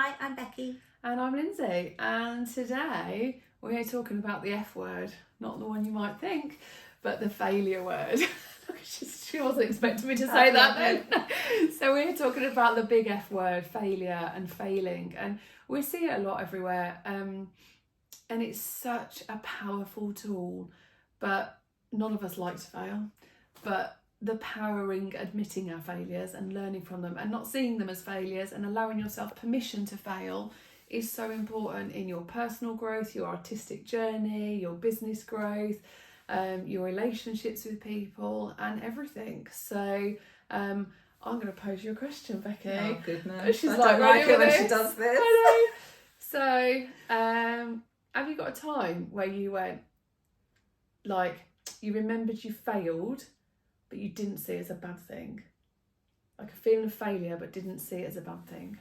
Hi, I'm Becky. And I'm Lindsay, and today we're talking about the F word, not the one you might think, but the failure word. She wasn't expecting me to say that then. So we're talking about the big F word, failure and failing, and we see it a lot everywhere, and it's such a powerful tool, but none of us like to fail. But the power in admitting our failures and learning from them and not seeing them as failures and allowing yourself permission to fail is so important in your personal growth, your artistic journey, your business growth, your relationships with people and everything. So I'm going to pose you a question, Becky. Oh, goodness. She's I like, don't like it when she does this. I know. So have you got a time where you went, like, you remembered you failed, but you didn't see it as a bad thing? Like a feeling of failure, but didn't see it as a bad thing?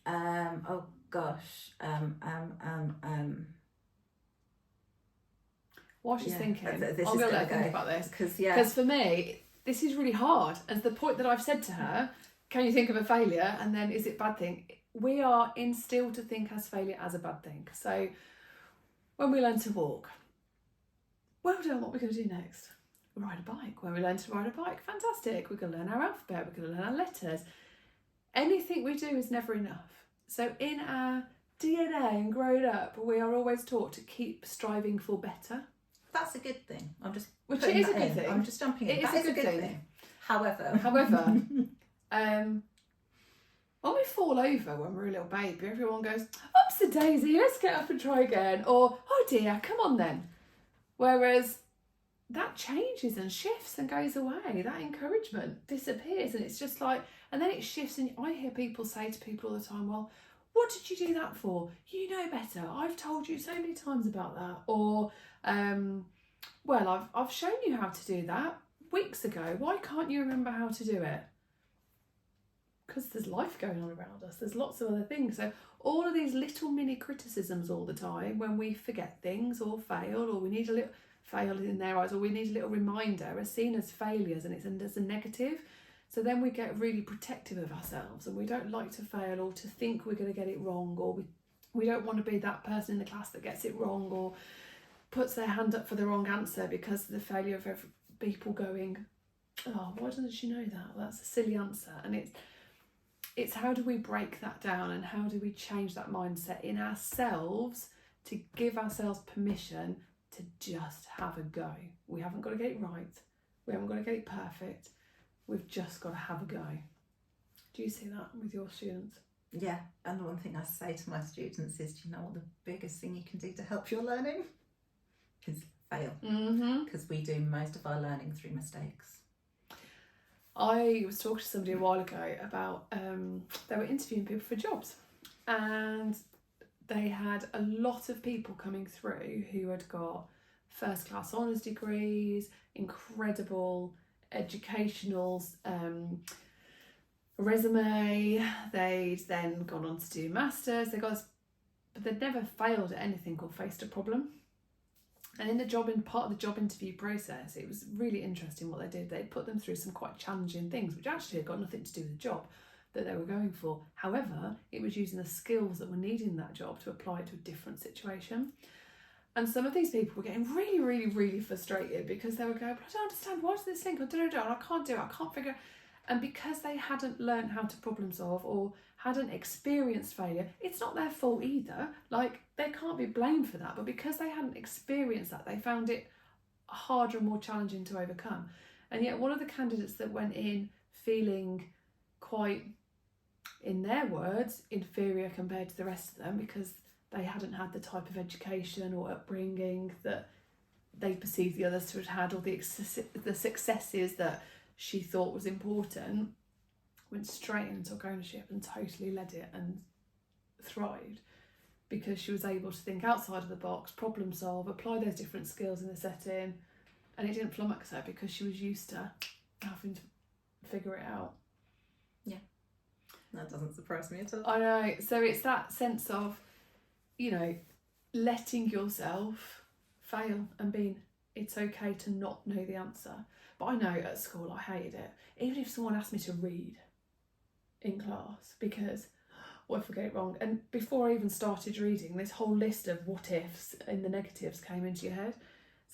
Oh gosh. While she's thinking, I'm going to let her think about this. Because for me, this is really hard. And the point that I've said to her, can you think of a failure? And then is it a bad thing? We are instilled to think as failure as a bad thing. So when we learn to walk, well done, what we're going to do next? Ride a bike. When we learn to ride a bike, fantastic. We're going to learn our alphabet. We're going to learn our letters. Anything we do is never enough. So in our DNA and growing up, we are always taught to keep striving for better. That's a good thing. I'm just Which it is a good thing. I'm just jumping in. It is a good thing. However, when we fall over when we're a little baby, everyone goes, "Oops, a daisy, let's get up and try again," or "Oh dear, come on then." Whereas that changes and shifts and goes away. That encouragement disappears, and it's just like, and then it shifts. And I hear people say to people all the time, "Well, what did you do that for? You know better. I've told you so many times about that." Or, "Well, I've shown you how to do that weeks ago. Why can't you remember how to do it?" Because there's life going on around us. There's lots of other things. So all of these little mini criticisms all the time when we forget things or fail, or we need a little fail in their eyes, or we need a little reminder, are seen as failures, and it's as a negative. So then we get really protective of ourselves, and we don't like to fail or to think we're going to get it wrong, or we don't want to be that person in the class that gets it wrong or puts their hand up for the wrong answer because of the failure of people going, "Oh, why doesn't she know that? Well, that's a silly answer." And it's how do we break that down, and how do we change that mindset in ourselves to give ourselves permission to just have a go. We haven't got to get it right. We haven't got to get it perfect. We've just got to have a go. Do you see that with your students? Yeah, and the one thing I say to my students is, do you know what the biggest thing you can do to help your learning? Is fail. Because we do most of our learning through mistakes. I was talking to somebody a while ago about, they were interviewing people for jobs, and they had a lot of people coming through who had got first class honours degrees, incredible educational resume. They'd then gone on to do masters. But they'd never failed at anything or faced a problem. And in part of the job interview process, it was really interesting what they did. They put them through some quite challenging things, which actually had got nothing to do with the job that they were going for. However, it was using the skills that were needed in that job to apply it to a different situation. And some of these people were getting really, really, really frustrated because they were going, "But I don't understand, why does this thing? I can't do it, I can't figure it." And because they hadn't learned how to problem solve or hadn't experienced failure, it's not their fault either. Like, they can't be blamed for that. But because they hadn't experienced that, they found it harder and more challenging to overcome. And yet one of the candidates that went in feeling quite, in their words, inferior compared to the rest of them because they hadn't had the type of education or upbringing that they perceived the others to have had, or the successes that she thought was important, went straight in and took ownership and totally led it and thrived because she was able to think outside of the box, problem solve, apply those different skills in the setting, and it didn't flummox her because she was used to having to figure it out. Yeah, that doesn't surprise me at all. I know. So it's that sense of, letting yourself fail and being, it's okay to not know the answer. But I know at school I hated it. Even if someone asked me to read in class, because What if I get it wrong? And before I even started reading, this whole list of what ifs and the negatives came into your head.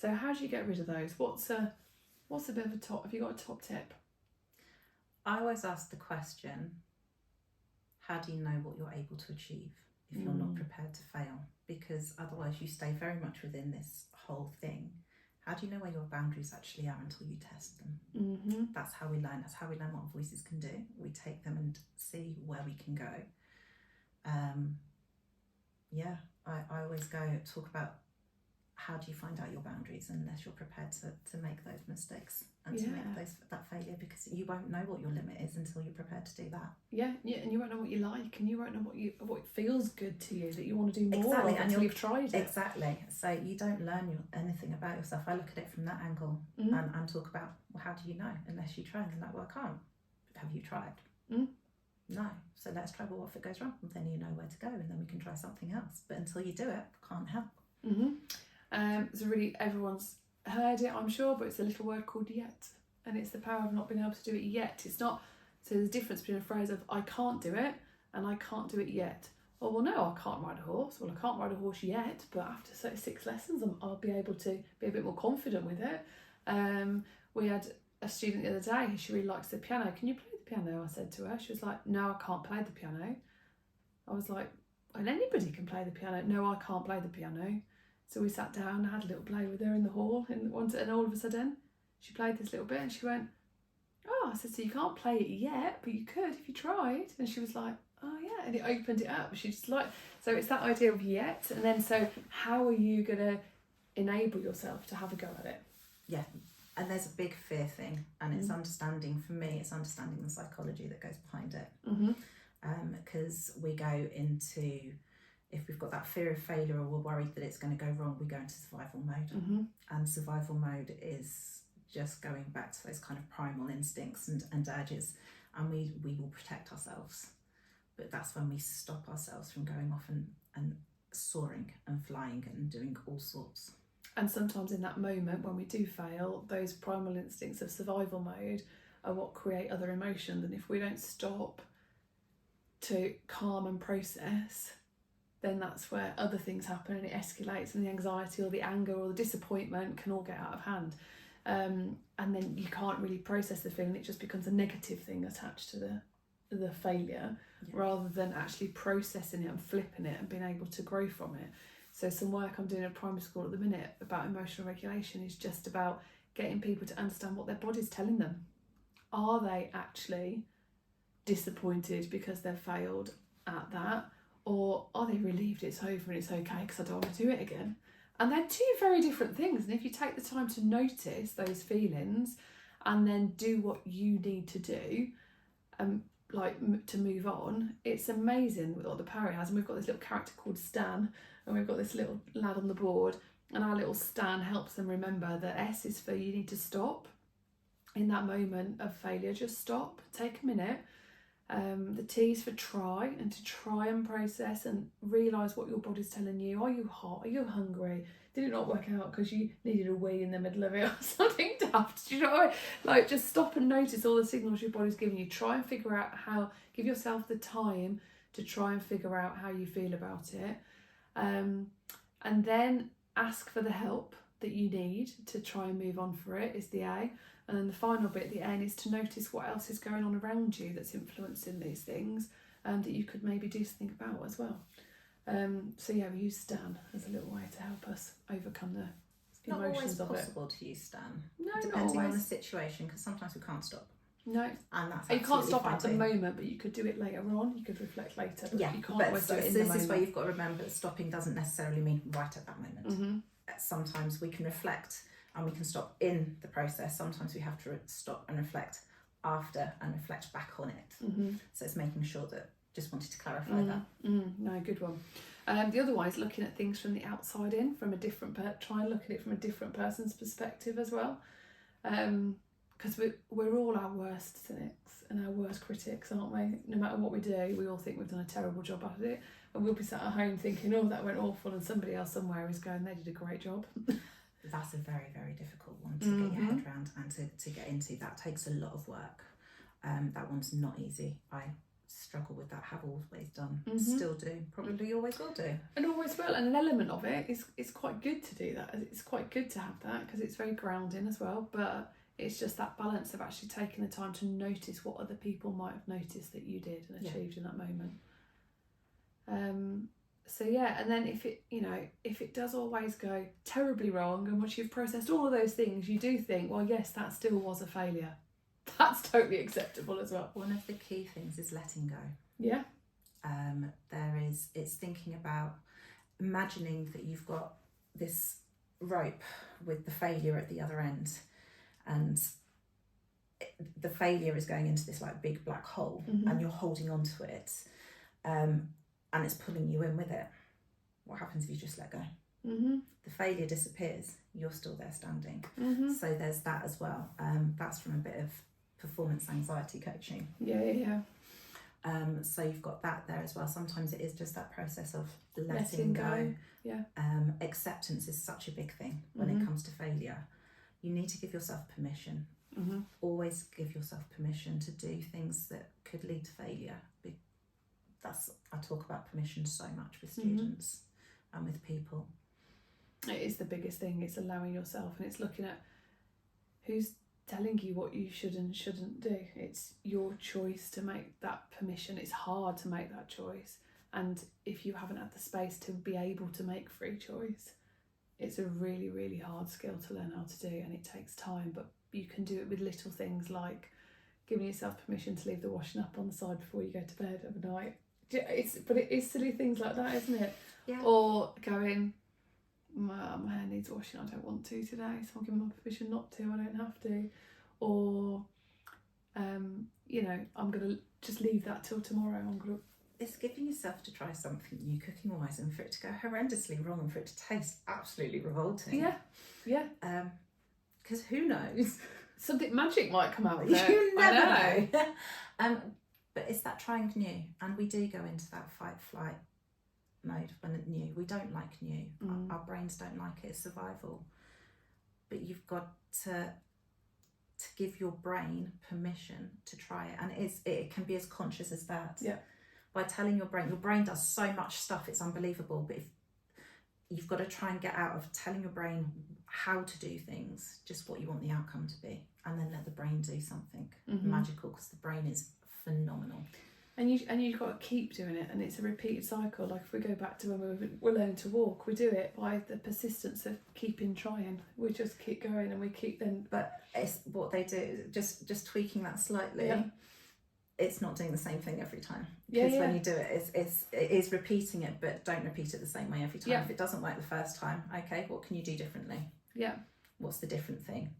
So how do you get rid of those? What's a bit of a top? Have you got a top tip? I always ask the question, how do you know what you're able to achieve if you're not prepared to fail? Because otherwise you stay very much within this whole thing. How do you know where your boundaries actually are until you test them? Mm-hmm. That's how we learn. That's how we learn what voices can do. We take them and see where we can go. I always talk about how do you find out your boundaries unless you're prepared to make those mistakes and to make that failure, because you won't know what your limit is until you're prepared to do that. Yeah, and you won't know what you like, and you won't know what feels good to you that you want to do more exactly. of until you've tried it. Exactly. So you don't learn anything about yourself. I look at it from that angle and talk about, well, how do you know unless you try? And they're like, well, I can't. Have you tried? No. So let's try. Well, what if it goes wrong? Well, then you know where to go, and then we can try something else. But until you do it, can't help. It's everyone's heard it, I'm sure, but it's a little word called yet, and it's the power of not being able to do it yet. It's not. So there's a difference between a phrase of I can't do it and I can't do it yet. Oh, well, no, I can't ride a horse. Well, I can't ride a horse yet, but after 6 lessons, I'll be able to be a bit more confident with it. We had a student the other day. She really likes the piano. Can you play the piano? I said to her. She was like, no, I can't play the piano. I was like, well, anybody can play the piano. No, I can't play the piano. So we sat down and had a little play with her in the hall, and all of a sudden she played this little bit and she went, oh, I said, so you can't play it yet, but you could if you tried. And she was like, oh yeah, and it opened it up. She just so it's that idea of yet, and then so how are you going to enable yourself to have a go at it? Yeah, and there's a big fear thing, and it's understanding, for me, it's understanding the psychology that goes behind it. Because we go into, if we've got that fear of failure or we're worried that it's going to go wrong, we go into survival mode. And survival mode is just going back to those kind of primal instincts and urges, and we will protect ourselves. But that's when we stop ourselves from going off and soaring and flying and doing all sorts. And sometimes in that moment when we do fail, those primal instincts of survival mode are what create other emotions. And if we don't stop to calm and process, then that's where other things happen and it escalates, and the anxiety or the anger or the disappointment can all get out of hand. And then you can't really process the feeling. It just becomes a negative thing attached to the failure, rather than actually processing it and flipping it and being able to grow from it. So some work I'm doing at primary school at the minute about emotional regulation is just about getting people to understand what their body's telling them. Are they actually disappointed because they've failed at that, or are they relieved it's over and it's okay because I don't want to do it again? And they're two very different things. And if you take the time to notice those feelings and then do what you need to do, to move on, it's amazing with all the power it has. And we've got this little character called Stan, and we've got this little lad on the board, and our little Stan helps them remember that S is for you need to stop in that moment of failure. Just stop, take a minute. The T is for try, and to try and process and realise what your body's telling you. Are you hot? Are you hungry? Did it not work out because you needed a wee in the middle of it or something daft? Do you know what I mean? Like, just stop and notice all the signals your body's giving you. Try and figure out give yourself the time to try and figure out how you feel about it. And then ask for the help that you need to try and move on for it is the A. And then the final bit, the N, is to notice what else is going on around you that's influencing these things, that you could maybe do something about as well. We use Stan as a little way to help us overcome the emotions of it. Not always possible to use Stan. No, depending not on the always. situation, because sometimes we can't stop. No, and that's you can't stop at the too. moment, but you could do it later on. You could reflect later, but you can't always do it in the moment. This is where you've got to remember that stopping doesn't necessarily mean right at that moment. Sometimes we can reflect and we can stop in the process. Sometimes we have to stop and reflect after and reflect back on it. So it's making sure that, just wanted to clarify that. No, good one. The other one is looking at things from the outside in, from a different try and look at it from a different person's perspective as well. Because we're all our worst cynics and our worst critics, aren't we? No matter what we do, we all think we've done a terrible job at it, and we'll be sat at home thinking, oh, that went awful, and somebody else somewhere is going, they did a great job. That's a very, very difficult one to get your head around and to get into. That takes a lot of work. That one's not easy. I struggle with that, have always done, still do, probably always will do. And always will. And an element of it is quite good to do that. It's quite good to have that because it's very grounding as well. But it's just that balance of actually taking the time to notice what other people might have noticed that you did and achieved in that moment. So yeah, and then if it does always go terribly wrong, and once you've processed all of those things, you do think, well, yes, that still was a failure. That's totally acceptable as well. One of the key things is letting go. Yeah. It's thinking about, imagining that you've got this rope with the failure at the other end, and the failure is going into this like big black hole, and you're holding on to it, and it's pulling you in with it. What happens if you just let go? The failure disappears, you're still there standing. So there's that as well. That's from a bit of performance anxiety coaching. Yeah. So you've got that there as well. Sometimes it is just that process of letting go. Yeah. Acceptance is such a big thing when it comes to failure. You need to give yourself permission. Always give yourself permission to do things that could lead to failure. I talk about permission so much with students and with people. It is the biggest thing. It's allowing yourself, and it's looking at who's telling you what you should and shouldn't do. It's your choice to make that permission. It's hard to make that choice, and if you haven't had the space to be able to make free choice, it's a really, really hard skill to learn how to do, and it takes time. But you can do it with little things like giving yourself permission to leave the washing up on the side before you go to bed overnight. But it is silly things like that, isn't it? Yeah. Or going, my hair needs washing, I don't want to today, so I'm giving my permission not to, I don't have to. Or I'm going to just leave that till tomorrow. It's giving yourself to try something new cooking wise, and for it to go horrendously wrong, and for it to taste absolutely revolting. Yeah. Because who knows? Something magic might come out of it. You never know. But it's that trying new, and we do go into that fight flight mode when it's new. We don't like new. Our brains don't like it. It's survival. But you've got to give your brain permission to try it, and it can be as conscious as that. Yeah. By telling your brain does so much stuff, it's unbelievable. But if you've got to try and get out of telling your brain how to do things, just what you want the outcome to be, and then let the brain do something magical, because the brain is phenomenal. And you've got to keep doing it, and it's a repeated cycle. Like if we go back to when we're learning to walk, we do it by the persistence of keeping trying. We just keep going, and we keep then. But it's what they do, just tweaking that slightly. Yeah. It's not doing the same thing every time. Because when you do it, it is repeating it, but don't repeat it the same way every time. If it doesn't work the first time, okay, what can you do differently? Yeah. What's the different thing?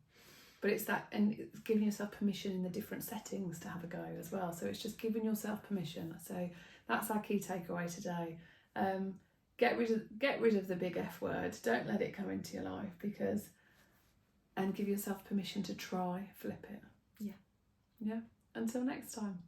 But it's that, and it's giving yourself permission in the different settings to have a go as well. So it's just giving yourself permission. So that's our key takeaway today. Get rid of the big F word. Don't let it come into your life, and give yourself permission to try, flip it. Yeah. Until next time.